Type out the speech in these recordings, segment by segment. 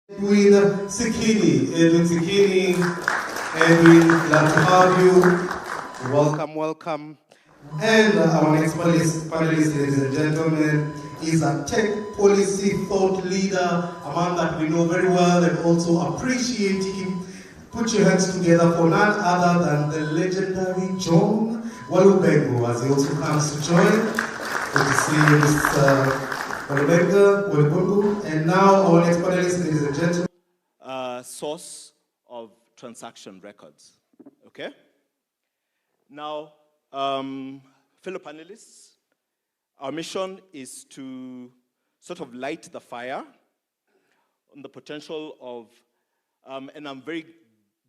Edwin Sikini, Edwin, glad to have you. Welcome. And our next panelist, ladies and gentlemen, is a tech policy thought leader, a man that we know very well and also appreciate him. Put your hands together for none other than the legendary John Walubengo, as he also comes to join. Good to see you, Mr. Walubengo. And now our next panelist, ladies and gentlemen. Source of transaction records. Okay? Now, fellow panelists, our mission is to sort of light the fire on the potential of, and I'm very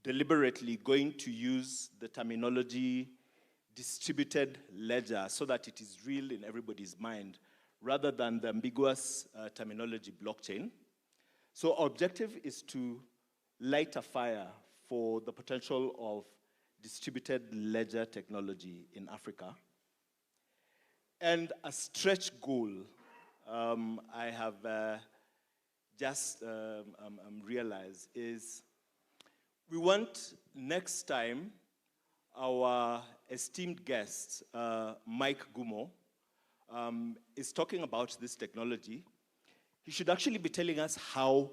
deliberately going to use the terminology distributed ledger so that it is real in everybody's mind rather than the ambiguous terminology blockchain. So our objective is to light a fire for the potential of distributed ledger technology in Africa. And a stretch goal I have just realized is we want next time our esteemed guest, Mike Gumo, is talking about this technology. He should actually be telling us how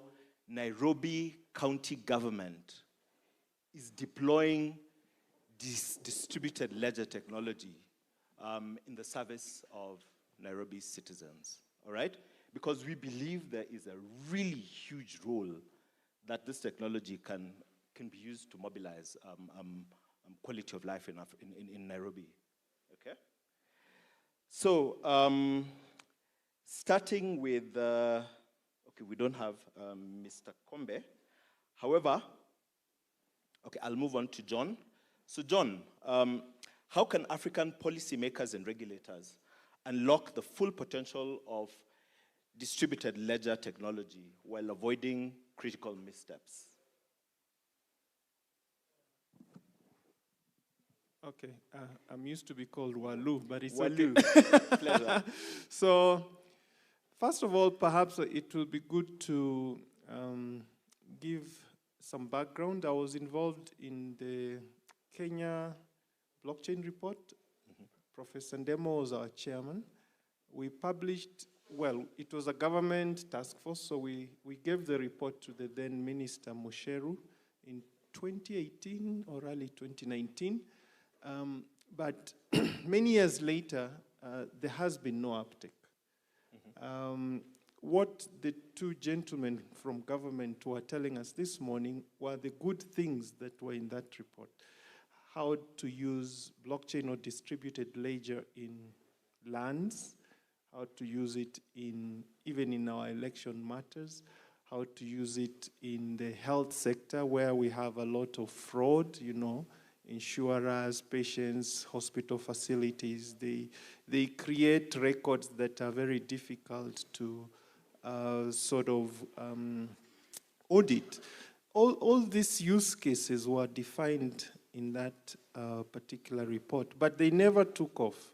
Nairobi County government is deploying this distributed ledger technology in the service of Nairobi's citizens, all right? Because we believe there is a really huge role that this technology can be used to mobilize quality of life in Nairobi, okay? So, starting with, okay, we don't have Mr. Kombe. However, okay, I'll move on to John. So John, how can African policymakers and regulators unlock the full potential of distributed ledger technology while avoiding critical missteps? Okay, I'm used to be called Walu, but it's Walu. okay. Pleasure. So, first of all, perhaps it will be good to give some background. I was involved in the Kenya blockchain report. Professor Ndemo was our chairman. We published, well, it was a government task force, so we gave the report to the then Minister Musheru in 2018 or early 2019. But many years later, there has been no uptake. What the two gentlemen from government were telling us this morning were the good things that were in that report. How to use blockchain or distributed ledger in lands, how to use it even in our election matters, how to use it in the health sector where we have a lot of fraud, you know, insurers, patients, hospital facilities. They create records that are very difficult to sort of audit. All these use cases were defined in that particular report, but they never took off.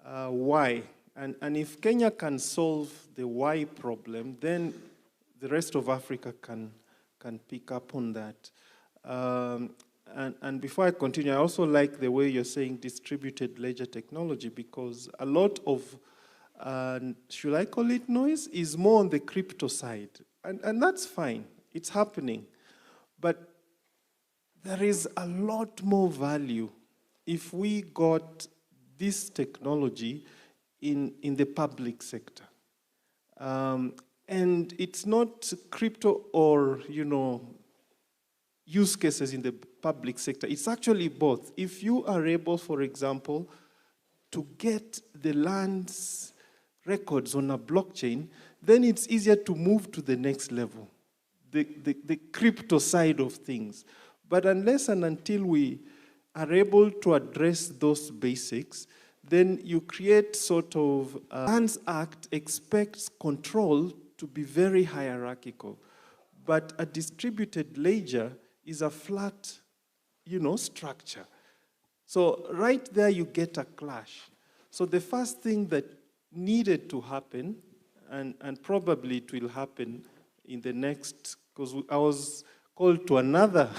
Why? And if Kenya can solve the why problem, then the rest of Africa can pick up on that. And before I continue, I also like the way you're saying distributed ledger technology, because a lot of, should I call it noise, is more on the crypto side. And that's fine, it's happening. But there is a lot more value if we got this technology in the public sector. And it's not crypto or, you know, use cases in the public sector. It's actually both. If you are able, for example, to get the land's records on a blockchain, then it's easier to move to the next level, the crypto side of things. But unless and until we are able to address those basics, then you create sort of, Lands Act expects control to be very hierarchical. But a distributed ledger is a flat, you know, structure. So right there you get a clash. So the first thing that needed to happen, and probably it will happen in the next, because I was called to another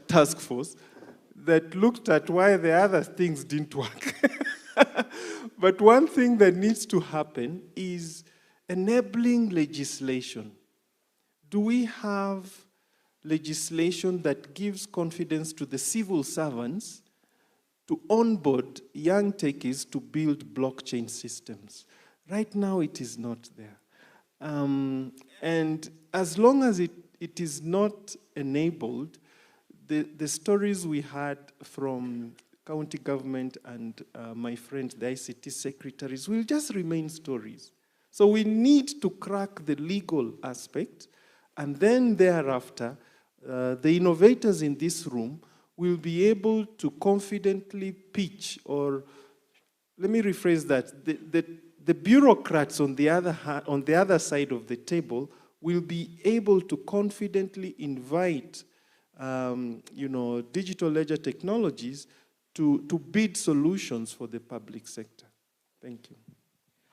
task force that looked at why the other things didn't work. But one thing that needs to happen is enabling legislation. Do we have legislation that gives confidence to the civil servants to onboard young techies to build blockchain systems? Right now, it is not there. And as long as it is not enabled, the stories we had from county government and my friend, the ICT secretaries, will just remain stories. So we need to crack the legal aspect, and then thereafter, the innovators in this room will be able to confidently pitch, or let me rephrase that, the bureaucrats on the other side of the table will be able to confidently invite digital ledger technologies to bid solutions for the public sector. Thank you.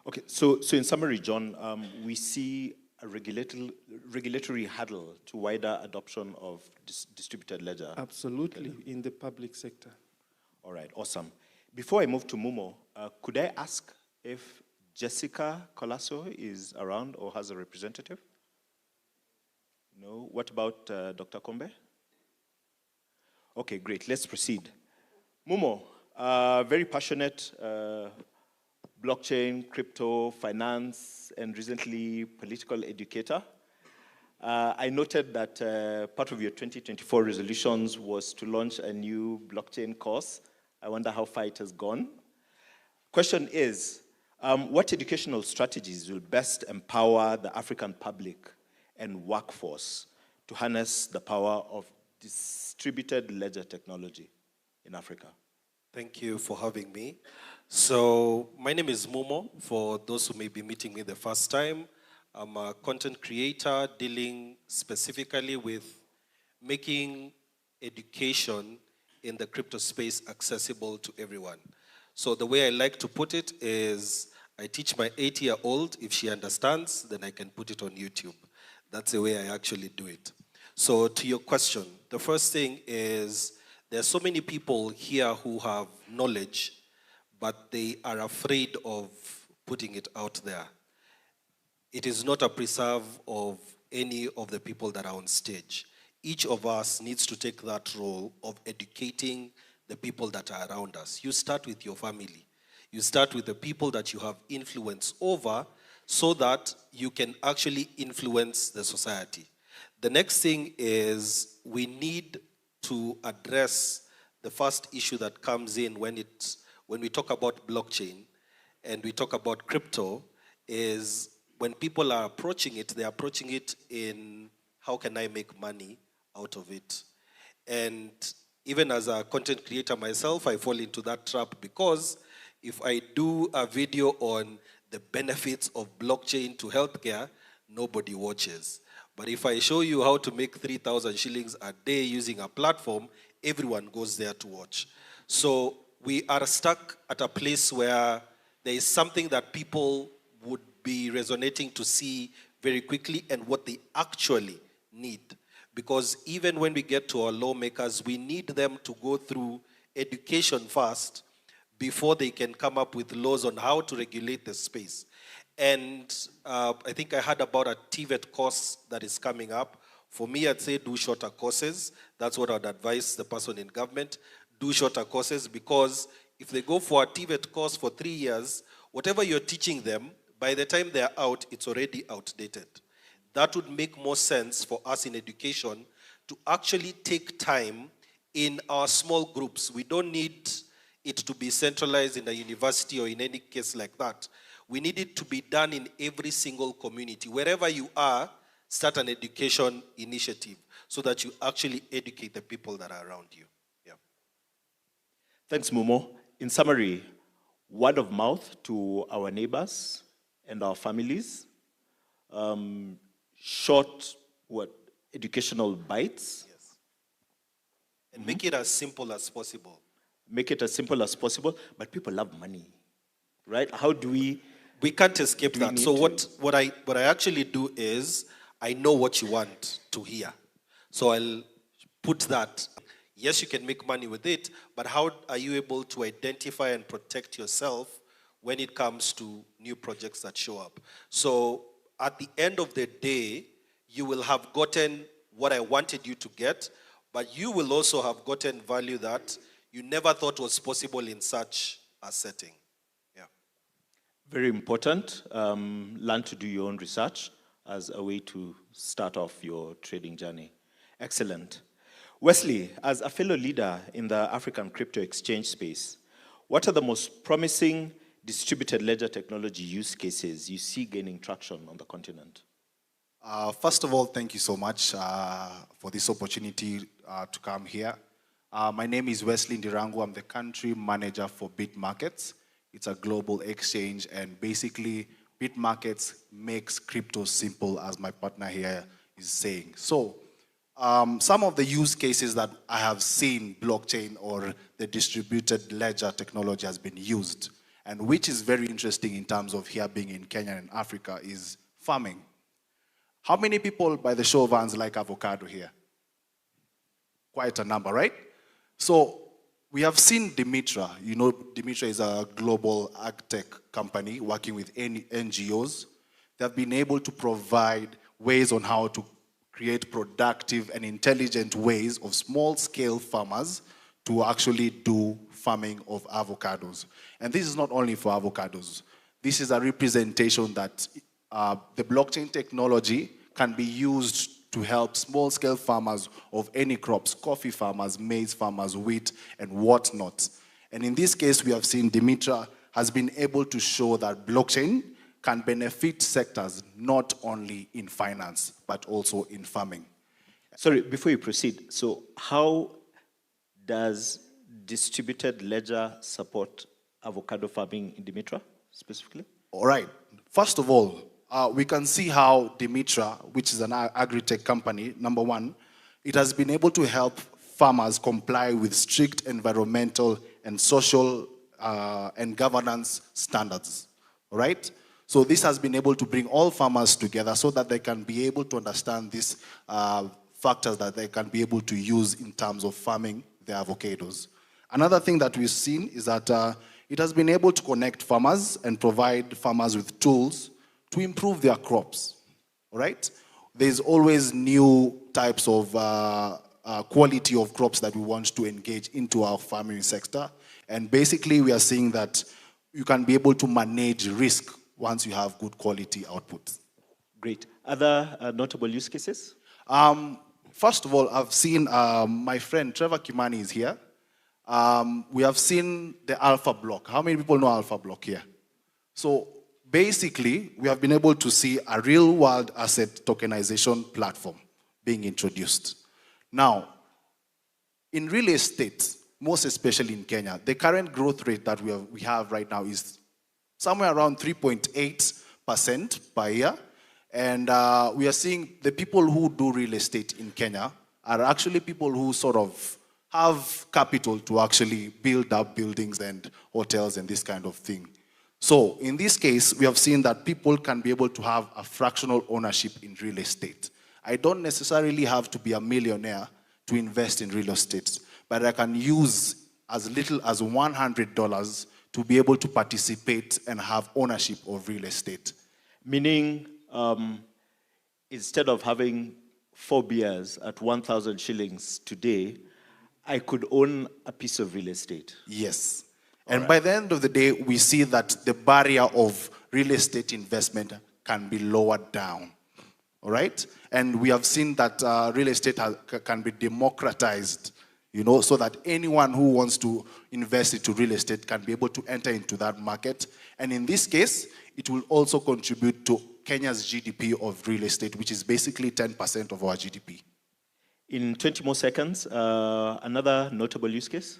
Okay, so in summary, John, we see a regulatory hurdle to wider adoption of distributed ledger. Absolutely, in the public sector. All right, awesome. Before I move to Mumo, could I ask if Jessica Colasso is around or has a representative? No? What about Dr. Kombe? Okay, great. Let's proceed. Mumo, very passionate blockchain, crypto, finance, and recently political educator. I noted that part of your 2024 resolutions was to launch a new blockchain course. I wonder how far it has gone. Question is, what educational strategies will best empower the African public and workforce to harness the power of distributed ledger technology in Africa? Thank you for having me. So my name is Mumo, for those who may be meeting me the first time. I'm a content creator dealing specifically with making education in the crypto space accessible to everyone. So the way I like to put it is, I teach my 8-year-old, if she understands, then I can put it on YouTube. That's the way I actually do it. So to your question, the first thing is, there are so many people here who have knowledge, but they are afraid of putting it out there. It is not a preserve of any of the people that are on stage. Each of us needs to take that role of educating the people that are around us. You start with your family. You start with the people that you have influence over, so that you can actually influence the society. The next thing is, we need to address the first issue that comes in when we talk about blockchain and we talk about crypto, is when people are approaching it, they're approaching it in, how can I make money out of it? And even as a content creator myself, I fall into that trap, because if I do a video on the benefits of blockchain to healthcare, nobody watches. But if I show you how to make 3,000 shillings a day using a platform, everyone goes there to watch. So we are stuck at a place where there is something that people would be resonating to see very quickly, and what they actually need. Because even when we get to our lawmakers, we need them to go through education first before they can come up with laws on how to regulate the space. And I think I heard about a TVET course that is coming up. For me, I'd say do shorter courses. That's what I'd advise the person in government. Do shorter courses, because if they go for a TVET course for 3 years, whatever you're teaching them, by the time they're out, it's already outdated. That would make more sense for us in education to actually take time in our small groups. We don't need it to be centralized in a university or in any case like that. We need it to be done in every single community. Wherever you are, start an education initiative so that you actually educate the people that are around you. Yeah. Thanks, Mumo. In summary, word of mouth to our neighbors and our families, short, educational bites. Yes. And make it as simple as possible. Make it as simple as possible, but people love money, right? How do we... We can't escape that. So what I actually do is, I know what you want to hear. So I'll put that. Yes, you can make money with it, but how are you able to identify and protect yourself when it comes to new projects that show up? So at the end of the day, you will have gotten what I wanted you to get, but you will also have gotten value that you never thought was possible in such a setting. Yeah. Very important. Learn to do your own research as a way to start off your trading journey. Excellent. Wesley, as a fellow leader in the African crypto exchange space, what are the most promising distributed ledger technology use cases you see gaining traction on the continent? First of all, thank you so much for this opportunity to come here. My name is Wesley Ndirangu. I'm the country manager for BitMarkets. It's a global exchange, and basically BitMarkets makes crypto simple, as my partner here is saying. So some of the use cases that I have seen blockchain or the distributed ledger technology has been used, and which is very interesting in terms of here being in Kenya and Africa, is farming. How many people, by the show of hands, like avocado here? Quite a number, right? So we have seen Dimitra. You know, Dimitra is a global ag tech company working with NGOs. They have been able to provide ways on how to create productive and intelligent ways of small-scale farmers to actually do farming of avocados. And this is not only for avocados. This is a representation that the blockchain technology can be used to help small-scale farmers of any crops, coffee farmers, maize farmers, wheat, and whatnot. And in this case, we have seen Dimitra has been able to show that blockchain can benefit sectors not only in finance, but also in farming. Sorry, before you proceed, so how does distributed ledger support avocado farming in Dimitra specifically? All right. First of all, we can see how Dimitra, which is an agri-tech company, number one, it has been able to help farmers comply with strict environmental and social and governance standards. All right? So this has been able to bring all farmers together so that they can be able to understand these factors that they can be able to use in terms of farming their avocados. Another thing that we've seen is that it has been able to connect farmers and provide farmers with tools to improve their crops, all right? There's always new types of quality of crops that we want to engage into our farming sector. And basically, we are seeing that you can be able to manage risk once you have good quality output. Great. Other notable use cases? First of all, I've seen my friend Trevor Kimani is here. We have seen the Alpha Block. How many people know Alpha Block here? So basically, we have been able to see a real-world asset tokenization platform being introduced. Now, in real estate, most especially in Kenya, the current growth rate that we have right now is somewhere around 3.8% per year. And we are seeing the people who do real estate in Kenya are actually people who sort of have capital to actually build up buildings and hotels and this kind of thing. So in this case, we have seen that people can be able to have a fractional ownership in real estate. I don't necessarily have to be a millionaire to invest in real estate, but I can use as little as $100 to be able to participate and have ownership of real estate. Meaning, instead of having 4 beers at 1,000 shillings today, I could own a piece of real estate. Yes. And by the end of the day, we see that the barrier of real estate investment can be lowered down. All right? And we have seen that real estate can be democratized, you know, so that anyone who wants to invest into real estate can be able to enter into that market. And in this case, it will also contribute to Kenya's GDP of real estate, which is basically 10% of our GDP. In 20 more seconds, another notable use case?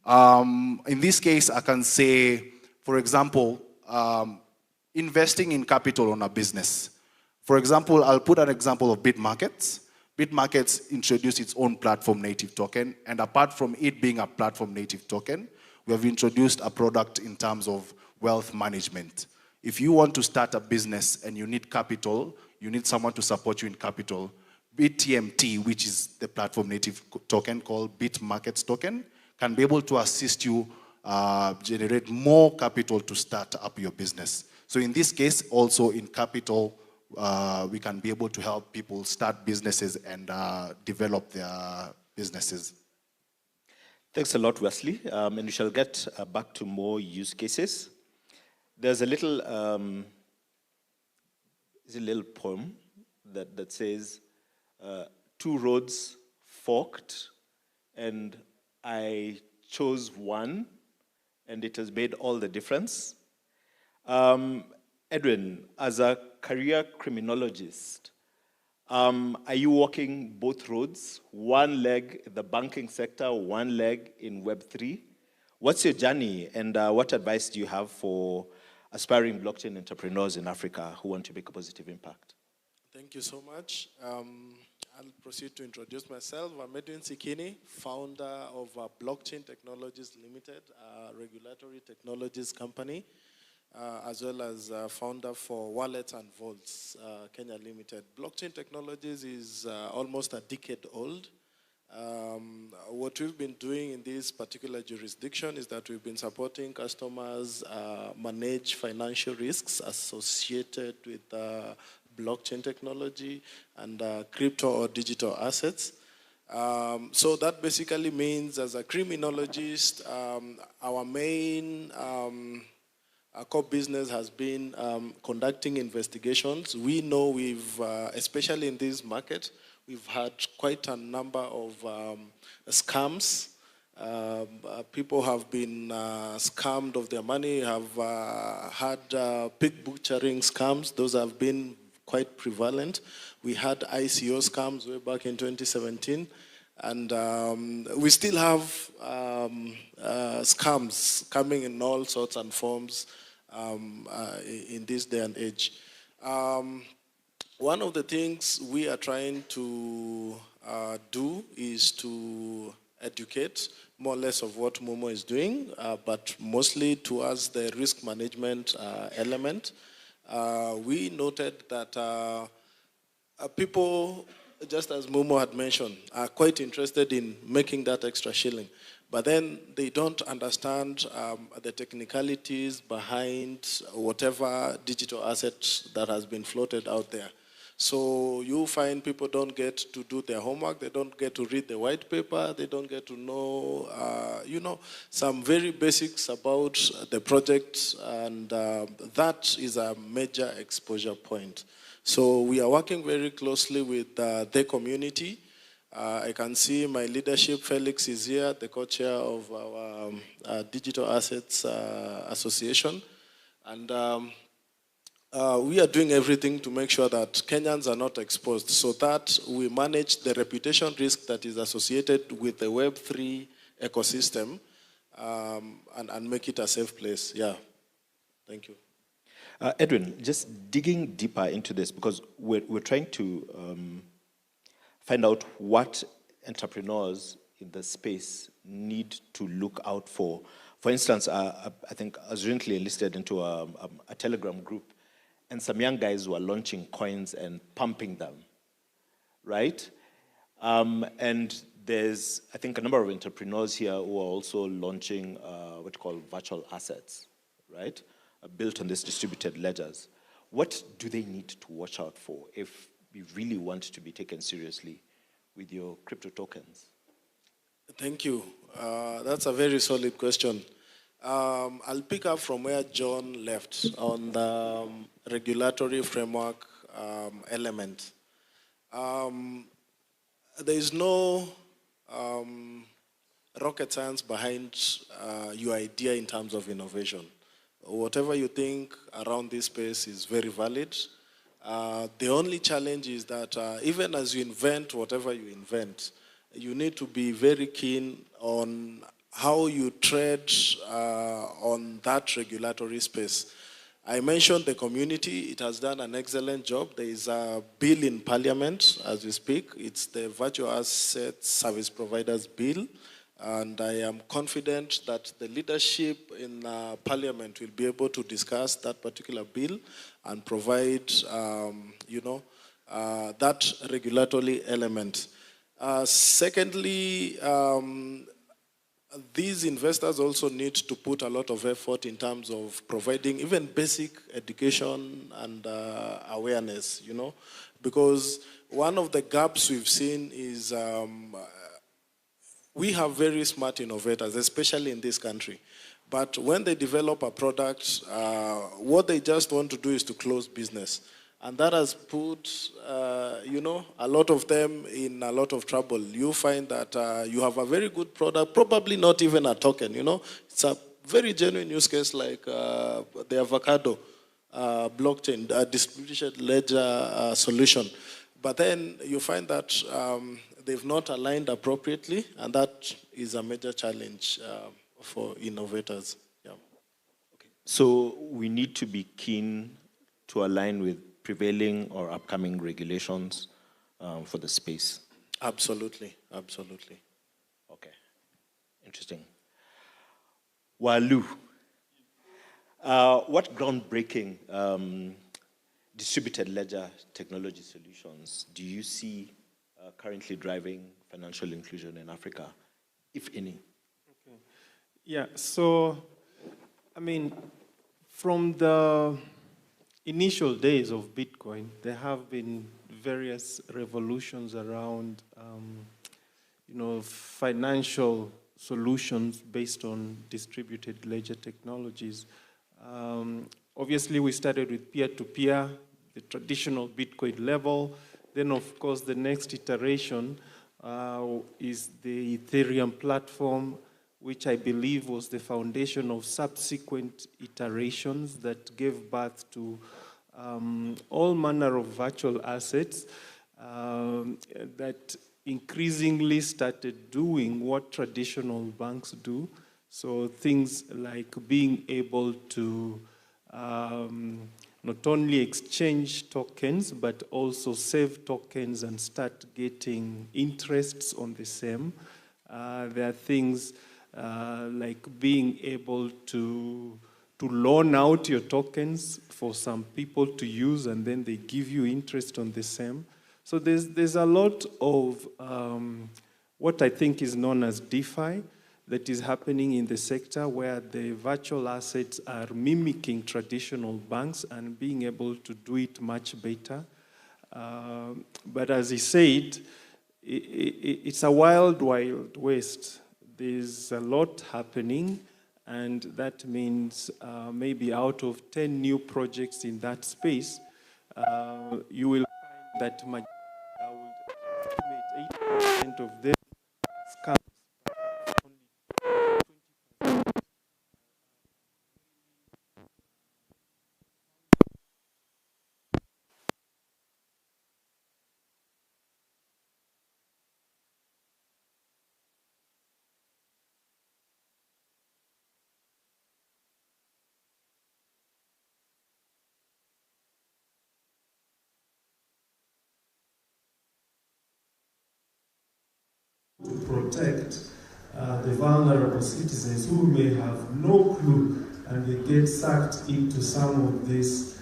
In this case, I can say, for example, investing in capital on a business. For example, I'll put an example of BitMarkets. BitMarkets introduced its own platform native token, and apart from it being a platform native token, we have introduced a product in terms of wealth management. If you want to start a business and you need capital, you need someone to support you in capital. BTMT, which is the platform native token called Bit Markets token, can be able to assist you generate more capital to start up your business. So in this case, also in capital, we can be able to help people start businesses and develop their businesses. Thanks a lot, Wesley. And we shall get back to more use cases. There's a little poem that says, two roads forked, and I chose one, and it has made all the difference. Edwin, as a career criminologist, are you walking both roads? One leg in the banking sector, one leg in Web3. What's your journey, and what advice do you have for aspiring blockchain entrepreneurs in Africa who want to make a positive impact? Thank you so much. I'll proceed to introduce myself. I'm Edwin Sikini, founder of Blockchain Technologies Limited, a regulatory technologies company, as well as founder for Wallets and Vaults, Kenya Limited. Blockchain Technologies is almost a decade old. What we've been doing in this particular jurisdiction is that we've been supporting customers manage financial risks associated with blockchain technology and crypto or digital assets. So that basically means, as a criminologist, our main core business has been conducting investigations. We know we've, especially in this market, we've had quite a number of scams. People have been scammed of their money, have had pig butchering scams. Those have been quite prevalent. We had ICO scams way back in 2017. And we still have scams coming in all sorts and forms in this day and age. One of the things we are trying to do is to educate more or less of what Momo is doing, but mostly towards the risk management element. We noted that people, just as Momo had mentioned, are quite interested in making that extra shilling. But then they don't understand the technicalities behind whatever digital asset that has been floated out there. So you find people don't get to do their homework, they don't get to read the white paper, they don't get to know, some very basics about the project, and that is a major exposure point. So we are working very closely with the community. I can see my leadership, Felix, is here, the co-chair of our Digital Assets Association. And we are doing everything to make sure that Kenyans are not exposed, so that we manage the reputation risk that is associated with the Web3 ecosystem, and make it a safe place. Yeah, thank you. Edwin, just digging deeper into this, because we're trying to find out what entrepreneurs in the space need to look out for. For instance, I think I was recently enlisted into a Telegram group, and some young guys were launching coins and pumping them, right? And there's, I think, a number of entrepreneurs here who are also launching what you call virtual assets, right? Built on these distributed ledgers. What do they need to watch out for if we really want to be taken seriously with your crypto tokens? Thank you. That's a very solid question. I'll pick up from where John left on the regulatory framework element. There is no rocket science behind your idea in terms of innovation. Whatever you think around this space is very valid. The only challenge is that even as you invent whatever you invent, you need to be very keen on how you tread on that regulatory space. I mentioned the community. It has done an excellent job. There is a bill in Parliament as we speak. It's the Virtual Asset Service Providers Bill. And I am confident that the leadership in Parliament will be able to discuss that particular bill and provide, that regulatory element. Secondly, these investors also need to put a lot of effort in terms of providing even basic education and awareness, because one of the gaps we've seen is we have very smart innovators, especially in this country. But when they develop a product, what they just want to do is to close business. And that has put, a lot of them in a lot of trouble. You find that you have a very good product, probably not even a token, It's a very genuine use case like the avocado blockchain, distributed ledger solution. But then you find that they've not aligned appropriately, and that is a major challenge for innovators. Yeah. Okay. So we need to be keen to align with prevailing or upcoming regulations for the space. Absolutely, absolutely. Okay, interesting. Walu, what groundbreaking distributed ledger technology solutions do you see currently driving financial inclusion in Africa, if any? Okay. Yeah, so, from the initial days of Bitcoin, there have been various revolutions around, financial solutions based on distributed ledger technologies. Obviously, we started with peer-to-peer, the traditional Bitcoin level. Then, of course, the next iteration is the Ethereum platform, which I believe was the foundation of subsequent iterations that gave birth to all manner of virtual assets that increasingly started doing what traditional banks do. So things like being able to not only exchange tokens, but also save tokens and start getting interests on the same. There are things like being able to loan out your tokens for some people to use, and then they give you interest on the same. So there's a lot of what I think is known as DeFi that is happening in the sector, where the virtual assets are mimicking traditional banks and being able to do it much better. But as he said, it's a wild, wild west. There's a lot happening, and that means maybe out of 10 new projects in that space, you will find that I would estimate 80% of them scams. To protect the vulnerable citizens who may have no clue and they get sucked into some of these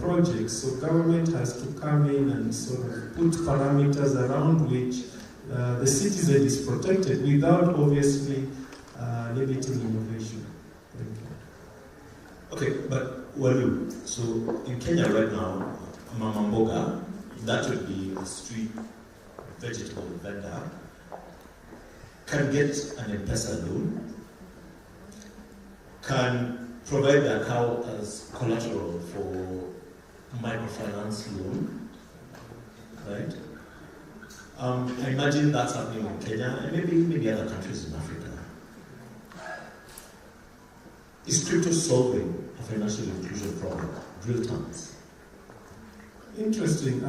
projects. So government has to come in and sort of put parameters around which the citizen is protected without obviously limiting innovation. Thank you. Okay, but Walu, so in Kenya right now, Mama Mboga, that would be a street vegetable vendor, can get an M-Pesa loan, can provide their cow as collateral for microfinance loan, right? I imagine that's happening in Kenya and maybe other countries in Africa. Is crypto solving a financial inclusion problem, real terms? Interesting.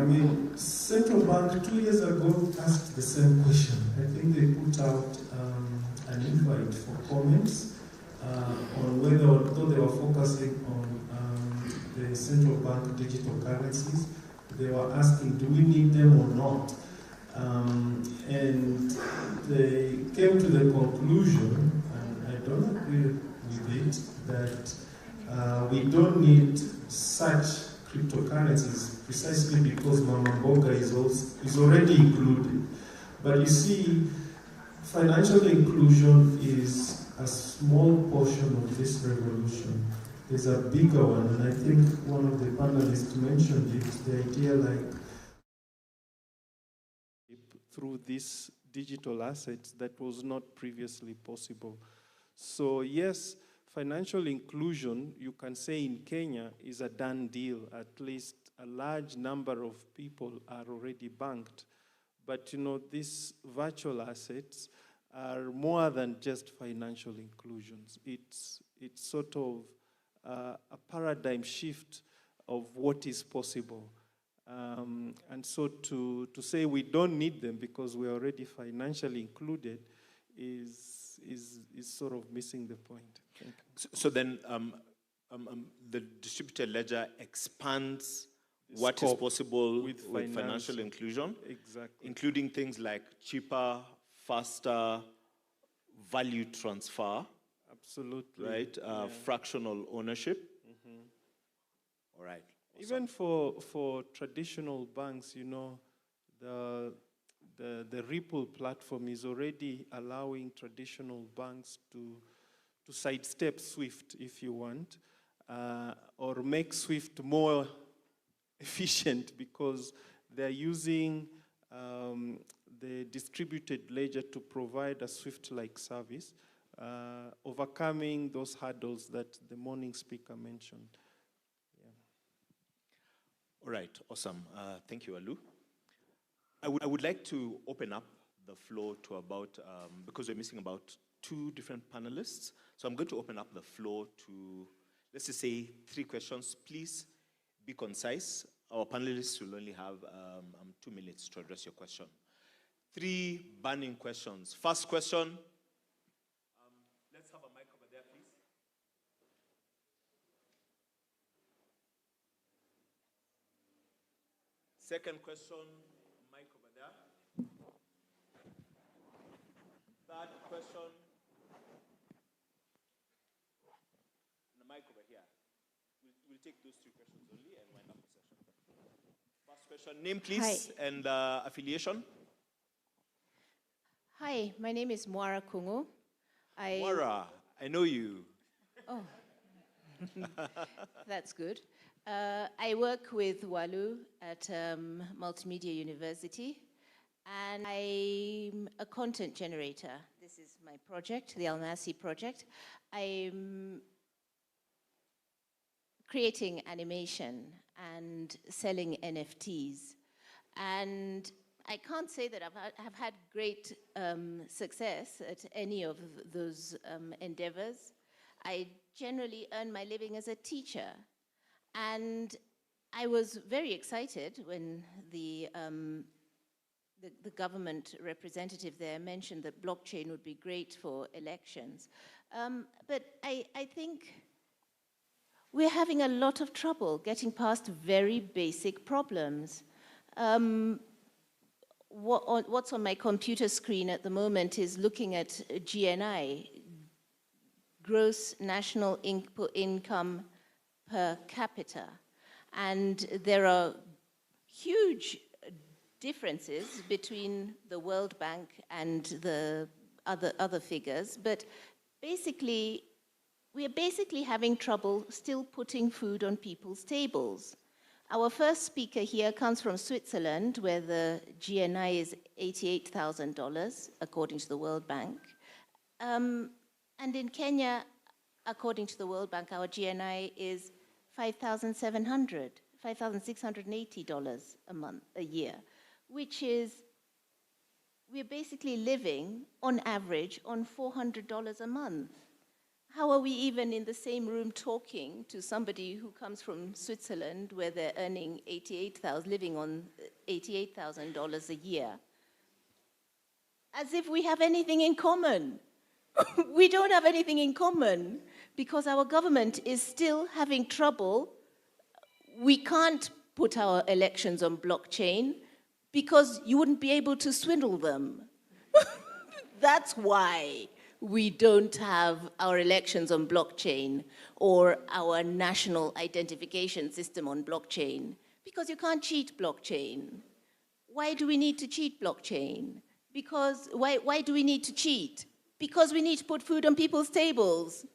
Central Bank 2 years ago asked the same question. I think they put out an invite for comments on whether, although they were focusing on the central bank digital currencies, they were asking, do we need them or not? And they came to the conclusion, and I don't agree with it, that we don't need such cryptocurrencies precisely because Mama Mboga is already included. But you see, financial inclusion is a small portion of this revolution. There's a bigger one, and I think one of the panelists mentioned it, the idea like through these digital assets that was not previously possible. So yes, financial inclusion, you can say in Kenya, is a done deal. At least a large number of people are already banked. But you know, these virtual assets are more than just financial inclusions. It's sort of a paradigm shift of what is possible. And so to say we don't need them because we're already financially included is sort of missing the point. So then the distributed ledger expands what is possible with financial inclusion, exactly, including things like cheaper, faster value transfer, absolutely, right? Fractional ownership. All right. Awesome. Even for traditional banks, you know, the Ripple platform is already allowing traditional banks to sidestep SWIFT if you want, or make SWIFT more efficient because they're using the distributed ledger to provide a SWIFT-like service, overcoming those hurdles that the morning speaker mentioned. All right, awesome. Thank you, Alu. I would like to open up the floor to about, because we're missing about 2 different panelists, so I'm going to open up the floor to, let's just say, 3 questions. Please be concise. Our panelists will only have 2 minutes to address your question. 3 burning questions. First question. Let's have a mic over there, please. Second question, mic over there. Third question, the mic over here. We'll take those 2 questions only and wind up the session. First question, name please. Hi. And affiliation. Hi, my name is Mwara Kungu. Mwara, I know you. Oh, that's good. I work with Walu at Multimedia University, and I'm a content generator. This is my project, the Almasi project. I'm creating animation and selling NFTs. And I can't say that I've had great success at any of those endeavors. I generally earn my living as a teacher. And I was very excited when the government representative there mentioned that blockchain would be great for elections. But I think we're having a lot of trouble getting past very basic problems. What's on my computer screen at the moment is looking at GNI, gross national income per capita. And there are huge differences between the World Bank and the other figures, but basically, we are basically having trouble still putting food on people's tables. Our first speaker here comes from Switzerland, where the GNI is $88,000, according to the World Bank. And in Kenya, according to the World Bank, our GNI is $5,680 a year, which is, we're basically living on average on $400 a month. How are we even in the same room talking to somebody who comes from Switzerland where they're earning living on $88,000 a year? As if we have anything in common. We don't have anything in common because our government is still having trouble. We can't put our elections on blockchain because you wouldn't be able to swindle them. That's why we don't have our elections on blockchain or our national identification system on blockchain, because you can't cheat blockchain. Why do we need to cheat blockchain? Because why do we need to cheat? Because we need to put food on people's tables.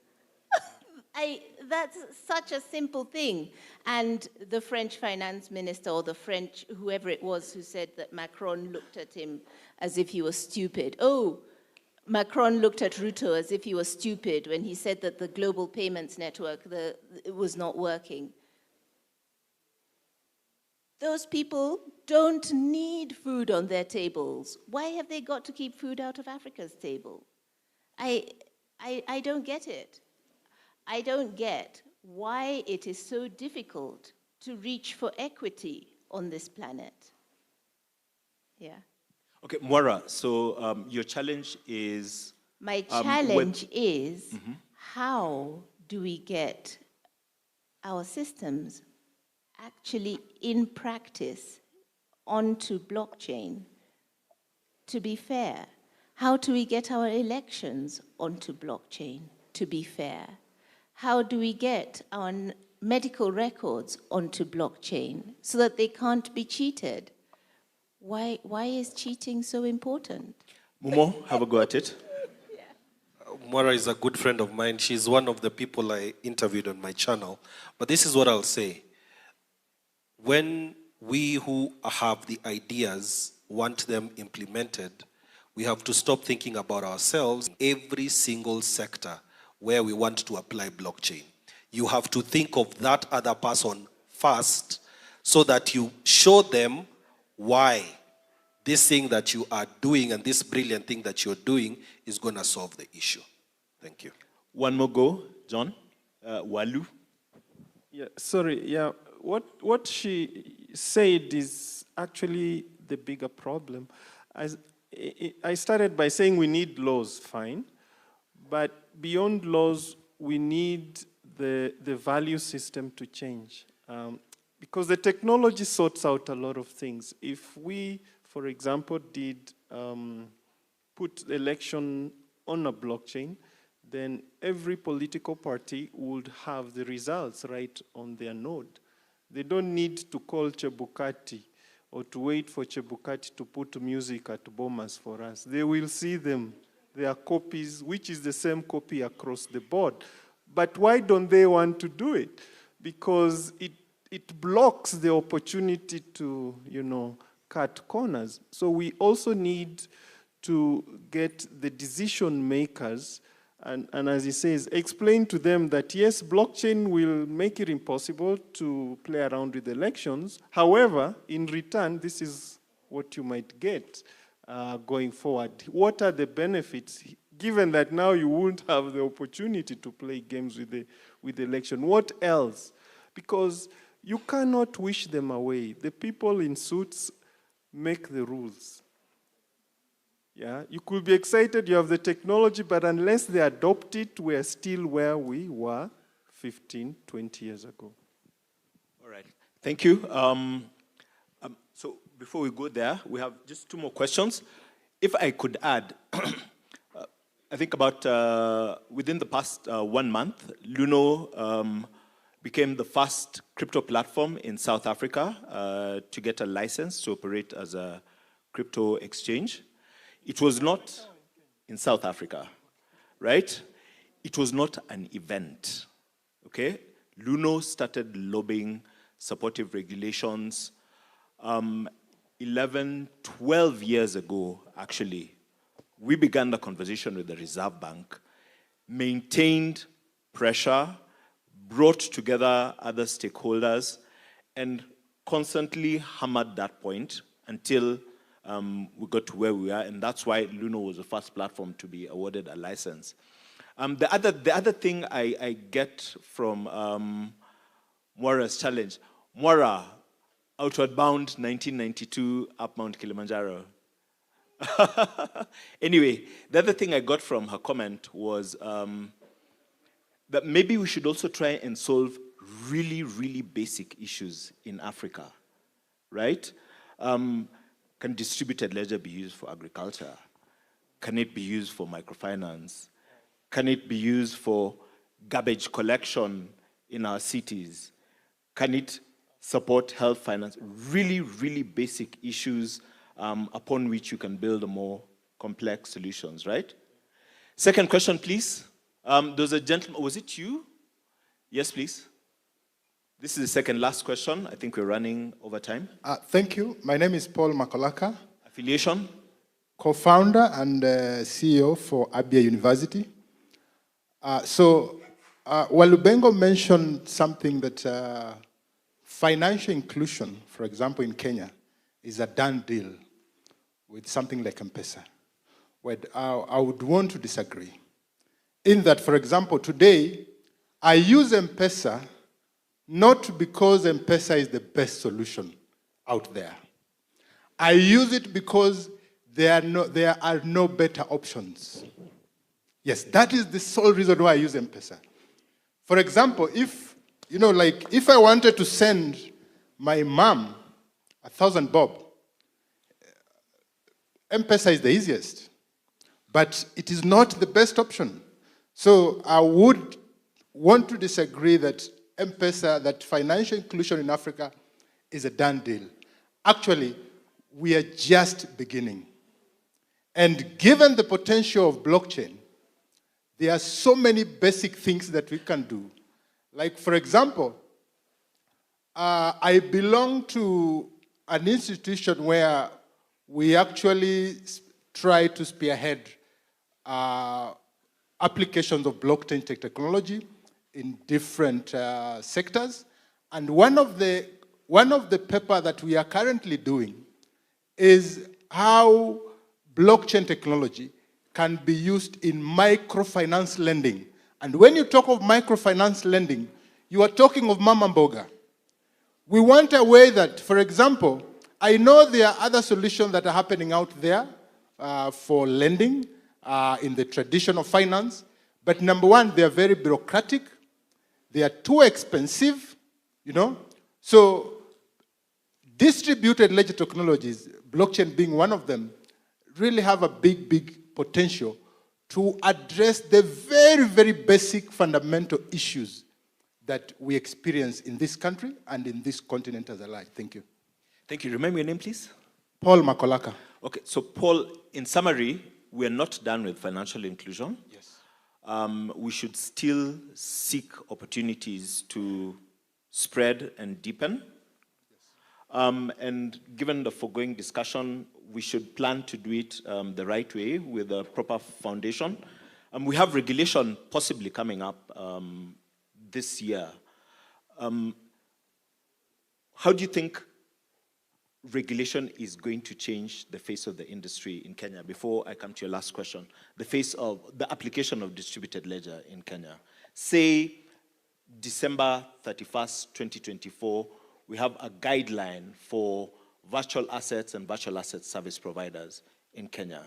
That's such a simple thing. And the French finance minister, or the French, whoever it was, who said that Macron looked at him as if he was stupid. Oh, Macron looked at Ruto as if he was stupid when he said that the global payments network it was not working. Those people don't need food on their tables. Why have they got to keep food out of Africa's table? I don't get it. I don't get why it is so difficult to reach for equity on this planet. Yeah. Okay, Moira, so your challenge is... My challenge is, how do we get our systems actually in practice onto blockchain to be fair? How do we get our elections onto blockchain to be fair? How do we get our medical records onto blockchain so that they can't be cheated? Why is cheating so important? Momo, have a go at it. Moira is a good friend of mine. She's one of the people I interviewed on my channel. But this is what I'll say. When we who have the ideas want them implemented, we have to stop thinking about ourselves. Every single sector where we want to apply blockchain, you have to think of that other person first so that you show them why this thing that you are doing and this brilliant thing that you're doing is going to solve the issue. Thank you. One more go, John. Walu. Yeah, sorry, yeah. What she said is actually the bigger problem. I started by saying we need laws, fine. But beyond laws, we need the value system to change. Because the technology sorts out a lot of things. If we, for example, did put election on a blockchain, then every political party would have the results right on their node. They don't need to call Chebukati or to wait for Chebukati to put music at Bomas for us. They will see them. There are copies, which is the same copy across the board. But why don't they want to do it? Because it blocks the opportunity to, cut corners. So we also need to get the decision makers, and as he says, explain to them that yes, blockchain will make it impossible to play around with elections. However, in return, this is what you might get going forward. What are the benefits, given that now you won't have the opportunity to play games with the election? What else? Because you cannot wish them away. The people in suits make the rules. Yeah, you could be excited, you have the technology, but unless they adopt it, we are still where we were 15, 20 years ago. All right, thank you. So before we go there, we have just two more questions. If I could add, I think about within the past 1 month, Luno became the first crypto platform in South Africa to get a license to operate as a crypto exchange. It was not in South Africa, right? It was not an event, okay? Luno started lobbying supportive regulations 11, 12 years ago, actually. We began the conversation with the Reserve Bank, maintained pressure, brought together other stakeholders, and constantly hammered that point until we got to where we are, and that's why Luno was the first platform to be awarded a license. The other thing I get from Moira's challenge, Moira, Outward Bound 1992 up Mount Kilimanjaro. Anyway, the other thing I got from her comment was that maybe we should also try and solve really, really basic issues in Africa, right? Can distributed ledger be used for agriculture? Can it be used for microfinance? Can it be used for garbage collection in our cities? Can it support health finance? Really, really basic issues upon which you can build a more complex solutions, right? Second question, please. There's a gentleman, was it you? Yes, please. This is the second last question. I think we're running over time. Thank you. My name is Paul Makolaka. Affiliation? Co-founder and CEO for Abia University. Walubengo mentioned something that financial inclusion, for example, in Kenya, is a done deal with something like M-Pesa. I would want to disagree. In that, for example, today, I use M-Pesa not because M-Pesa is the best solution out there. I use it because there are no better options. Yes, that is the sole reason why I use M-Pesa. For example, if I wanted to send my mom 1,000 bob, M-Pesa is the easiest, but it is not the best option. So I would want to disagree that M-Pesa, that financial inclusion in Africa is a done deal. Actually, we are just beginning. And given the potential of blockchain, there are so many basic things that we can do. Like, for example, I belong to an institution where we actually try to spearhead applications of blockchain technology in different sectors. And one of the papers that we are currently doing is how blockchain technology can be used in microfinance lending. And when you talk of microfinance lending, you are talking of mama mboga. We want a way that, for example, I know there are other solutions that are happening out there for lending in the tradition of finance, but number one, they are very bureaucratic. They are too expensive, So distributed ledger technologies, blockchain being one of them, really have a big, big potential to address the very, very basic fundamental issues that we experience in this country and in this continent as a large. Thank you. Thank you. Remember your name, please? Paul Makolaka. Okay, so Paul, in summary, we are not done with financial inclusion. Yes. We should still seek opportunities to spread and deepen. Yes. And given the foregoing discussion, we should plan to do it the right way with a proper foundation. We have regulation possibly coming up this year. How do you think regulation is going to change the face of the industry in Kenya? Before I come to your last question, the face of the application of distributed ledger in Kenya. Say December 31st, 2024, we have a guideline for virtual assets and virtual asset service providers in Kenya,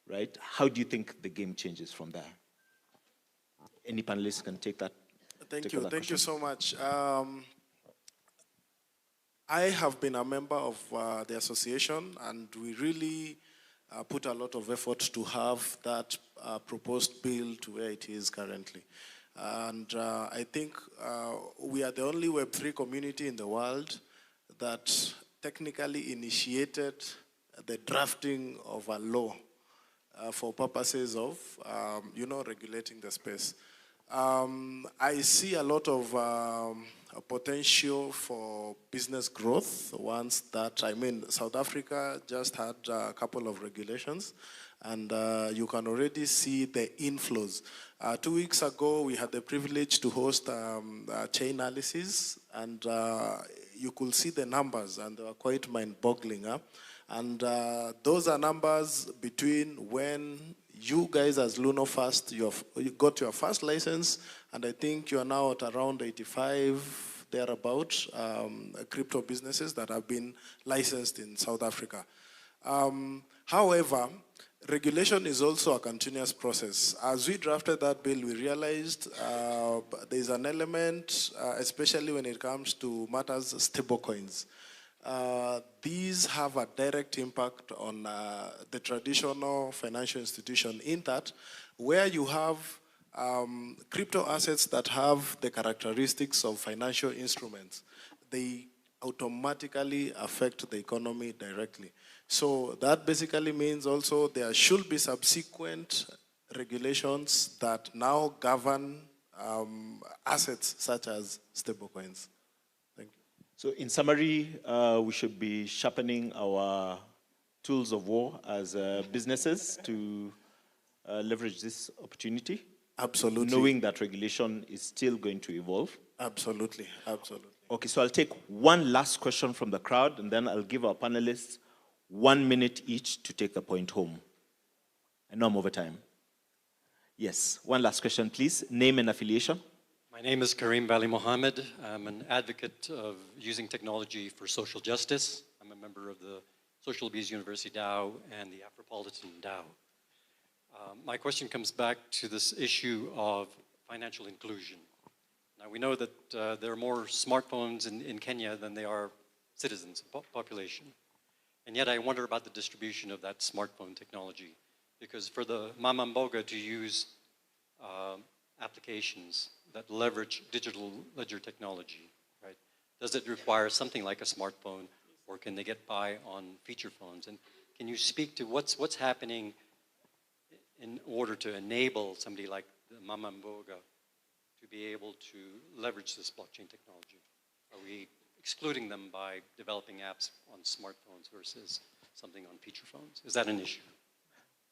right? How do you think the game changes from there? Any panelists can take that. Thank you so much. I have been a member of the association, and we really put a lot of effort to have that proposed bill to where it is currently. And I think we are the only Web3 community in the world that technically initiated the drafting of a law for purposes of, regulating the space. I see a lot of potential for business growth once that, South Africa just had a couple of regulations, and you can already see the inflows. 2 weeks ago, we had the privilege to host a chain analysis, and you could see the numbers, and they were quite mind-boggling. And those are numbers between when you guys as LunoFast, you got your first license, and I think you are now at around 85, thereabout, crypto businesses that have been licensed in South Africa. However, regulation is also a continuous process. As we drafted that bill, we realized there's an element, especially when it comes to matters stablecoins. these have a direct impact on the traditional financial institution in that where you have crypto assets that have the characteristics of financial instruments, they automatically affect the economy directly. So that basically means also there should be subsequent regulations that now govern assets such as stablecoins. Thank you. So in summary, we should be sharpening our tools of war as businesses to leverage this opportunity. Absolutely. Knowing that regulation is still going to evolve. Absolutely, absolutely. Okay, so I'll take one last question from the crowd, and then I'll give our panelists 1 minute each to take the point home. I know I'm over time. Yes, one last question, please. Name and affiliation. My name is Kareem Bali Mohammed. I'm an advocate of using technology for social justice. I'm a member of the Social Bees University DAO and the Afropolitan DAO. My question comes back to this issue of financial inclusion. Now, we know that there are more smartphones in Kenya than there are citizens, population. And yet I wonder about the distribution of that smartphone technology. Because for the Mama Mboga to use applications that leverage digital ledger technology, right? Does it require something like a smartphone, or can they get by on feature phones? And can you speak to what's happening in order to enable somebody like the Mama Mboga to be able to leverage this blockchain technology? Are we excluding them by developing apps on smartphones versus something on feature phones? Is that an issue?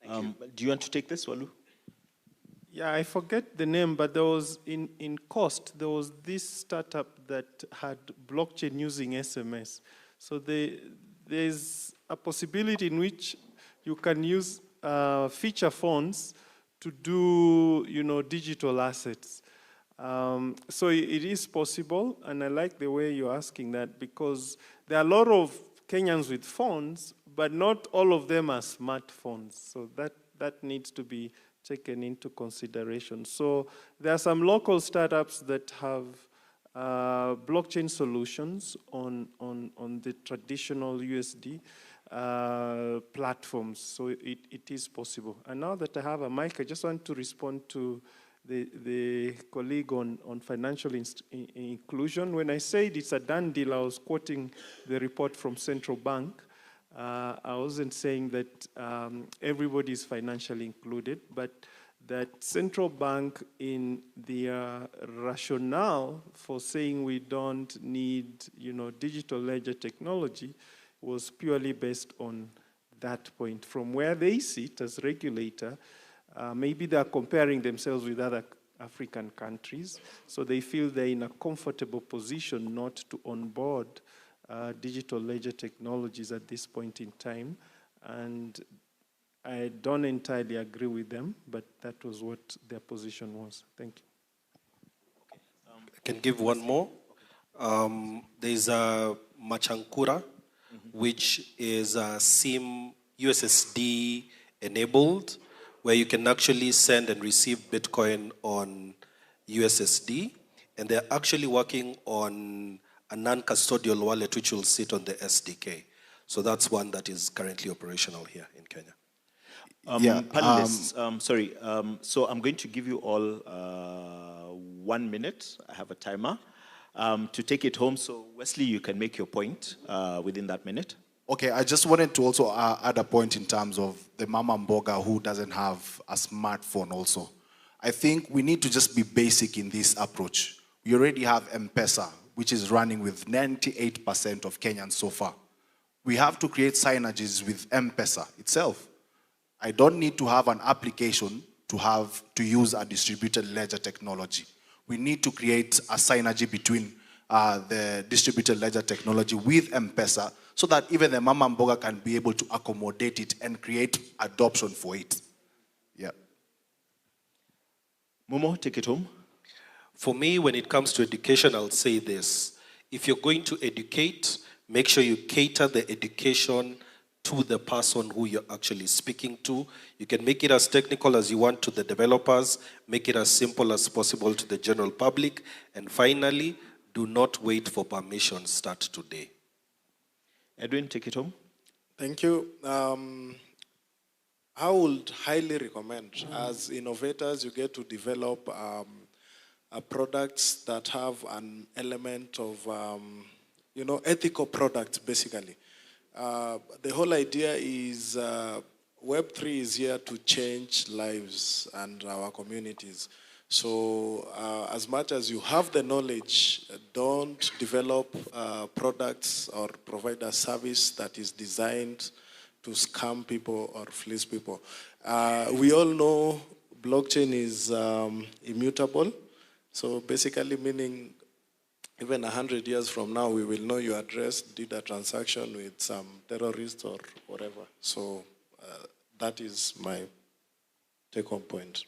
Thank you. Do you want to take this, Walu? Yeah, I forget the name, but there was in Coast, there was this startup that had blockchain using SMS. So there's a possibility in which you can use feature phones to do, digital assets. So it is possible, and I like the way you're asking that, because there are a lot of Kenyans with phones, but not all of them are smartphones. So that needs to be taken into consideration. So there are some local startups that have blockchain solutions on the traditional USD platforms. So it is possible. And now that I have a mic, I just want to respond to the colleague on financial inclusion. When I said it's a done deal, I was quoting the report from Central Bank. I wasn't saying that everybody is financially included, but that Central Bank, in their rationale for saying we don't need, digital ledger technology, was purely based on that point. From where they sit as regulator, maybe they're comparing themselves with other African countries, so they feel they're in a comfortable position not to onboard digital ledger technologies at this point in time. And I don't entirely agree with them, but that was what their position was. Thank you. I can give one more. There's a Machankura, which is a SIM USSD enabled, where you can actually send and receive Bitcoin on USSD. And they're actually working on a non-custodial wallet which will sit on the SDK. So that's one that is currently operational here in Kenya. Panelists, sorry. So I'm going to give you all 1 minute. I have a timer to take it home. So Wesley, you can make your point within that minute. Okay, I just wanted to also add a point in terms of the Mama Mboga who doesn't have a smartphone also. I think we need to just be basic in this approach. We already have M-Pesa, which is running with 98% of Kenyans so far. We have to create synergies with M-Pesa itself. I don't need to have an application to use a distributed ledger technology. We need to create a synergy between the distributed ledger technology with M-Pesa so that even the Mama Mboga can be able to accommodate it and create adoption for it. Yeah. Momo, take it home. For me, when it comes to education, I'll say this. If you're going to educate, make sure you cater the education to the person who you're actually speaking to. You can make it as technical as you want to the developers, make it as simple as possible to the general public, and finally, do not wait for permission, start today. Edwin, take it home. Thank you. I would highly recommend, as innovators, you get to develop products that have an element of, ethical products, basically. The whole idea is Web3 is here to change lives and our communities. So as much as you have the knowledge, don't develop products or provide a service that is designed to scam people or fleece people. We all know blockchain is immutable. So basically meaning even 100 years from now, we will know your address, did a transaction with some terrorist or whatever. So that is my take-home point.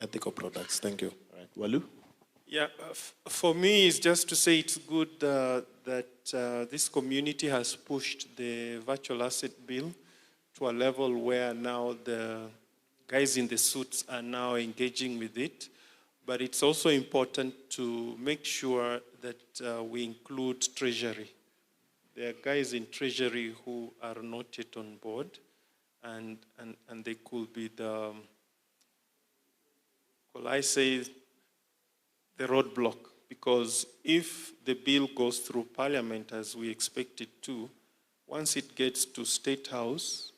Ethical products. Thank you. All right. Walu? Yeah, for me, it's just to say it's good that this community has pushed the virtual asset bill to a level where now the guys in the suits are now engaging with it. But it's also important to make sure that we include Treasury. There are guys in Treasury who are not yet on board, and they could be the, well, I say, the roadblock. Because if the bill goes through Parliament as we expect it to, once it gets to State House,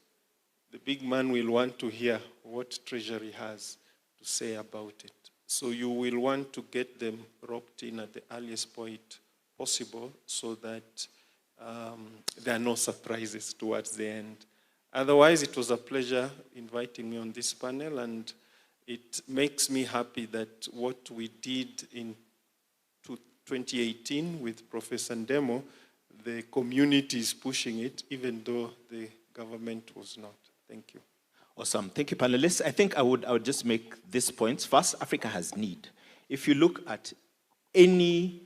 the big man will want to hear what Treasury has to say about it. So you will want to get them roped in at the earliest point possible so that there are no surprises towards the end. Otherwise, it was a pleasure inviting me on this panel, and it makes me happy that what we did in 2018 with Professor Ndemo, the community is pushing it, even though the government was not. Thank you. Awesome. Thank you, panelists. I think I would just make these points. First, Africa has need. If you look at any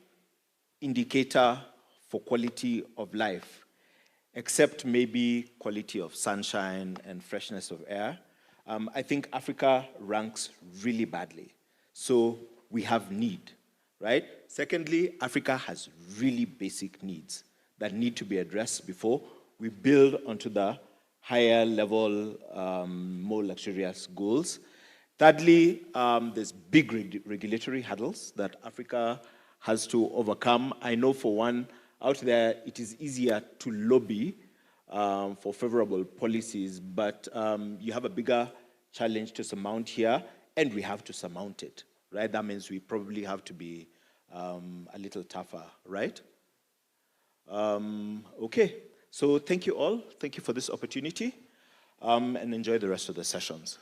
indicator for quality of life, except maybe quality of sunshine and freshness of air, I think Africa ranks really badly. So we have need, right? Secondly, Africa has really basic needs that need to be addressed before we build onto the higher level, more luxurious goals. Thirdly, there's big regulatory hurdles that Africa has to overcome. I know for one, out there, it is easier to lobby for favorable policies, but you have a bigger challenge to surmount here, and we have to surmount it, right? That means we probably have to be a little tougher, right? Okay. So thank you all. Thank you for this opportunity, and enjoy the rest of the sessions.